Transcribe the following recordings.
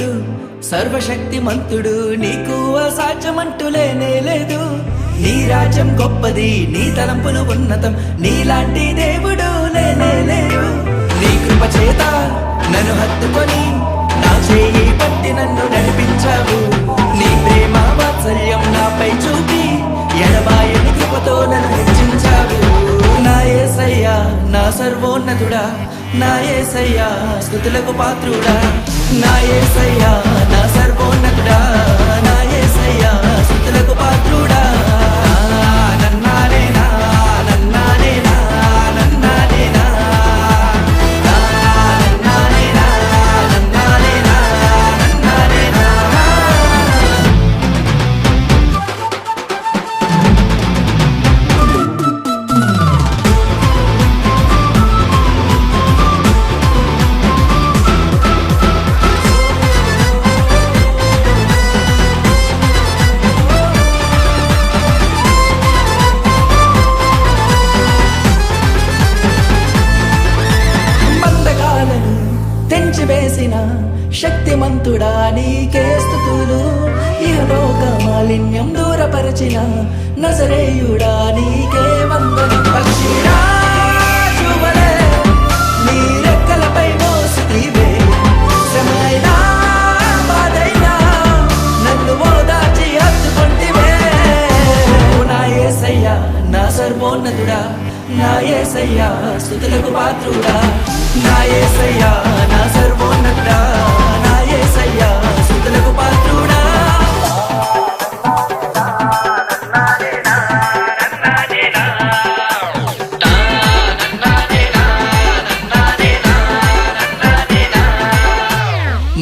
మహిమోన్నతుడు సర్వశక్తిమంతుడు, నీకు అసాధ్యమంటూ లేనే లేదు. నీ రాజ్యం గొప్పది, నీ తలంపులు ఉన్నతం, నీలాంటి దేవుడు లేనే లేడు. నీ కృప చేత నన్ను హత్తుకొని నా చేయి పట్టి నన్ను నడిపించావు. నీ ప్రేమ వాత్సల్యం నాపై చూపి ఎడబాయని కృపతో నన్ను హెచ్చించావు. నా యేసయ్యా నా సర్వోన్నతుడా, నా యేసయ్యా స్తుతులకు పాత్రుడా, నా యేసయ్యా నా సర్వోన్నతుడా, నా యేసయ్యా స్తుతులకు పాత్రుడా. నన్నానేనా నన్నానేనా నన్నానేనా నన్నానేనా నన్నానేనా నన్నానేనా. బంధకాలను తెంచివేసిన శక్తిమంతుడా నీకే స్తుతులు. ఇహలోక మాలిన్యం దూరపరచిన నజరేయుడా నీకే వందనం. పక్షిరాజువలే నీ రెక్కలపై మోసితివే, శ్రమైనా బాధైనా నన్ను ఓదార్చి హత్తుకొంటివే. నా యేసయ్యా నా సర్వోన్నతుడా, నా యేసయ్యా స్తుతులకు పాత్రుడా, నా యేసయ్యా నా సర్వోన్నతుడా, నా యేసయ్యా స్తుతులకు పాత్రుడా.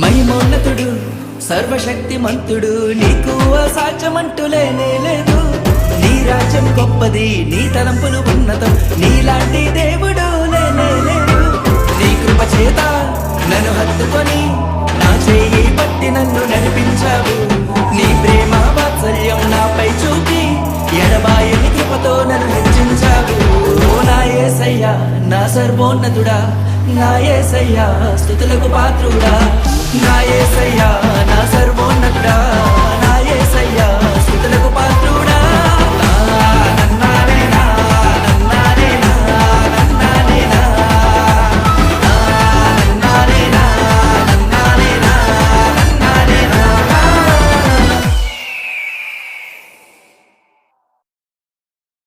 మహిమోన్నతుడు సర్వశక్తిమంతుడు, నీకు అసాధ్యమంటూ లేనే లేదు. నీ రాజ్యం గొప్పది, నీ తలంపులు ఉన్నతం, నీలాంటి దేవుడు లేనే లేడు. నీ కృప చేత నన్ను హత్తుకొని నా చేయి పట్టి నన్ను నడిపించావు. నీ ప్రేమ వాత్సల్యం నాపై చూపి ఎడబాయని కృపతో నన్ను హెచ్చించావు. నా యేసయ్యా నా సర్వోన్నతుడా, నా యేసయ్యా స్తుతులకు పాత్రుడా, నా యేసయ్యా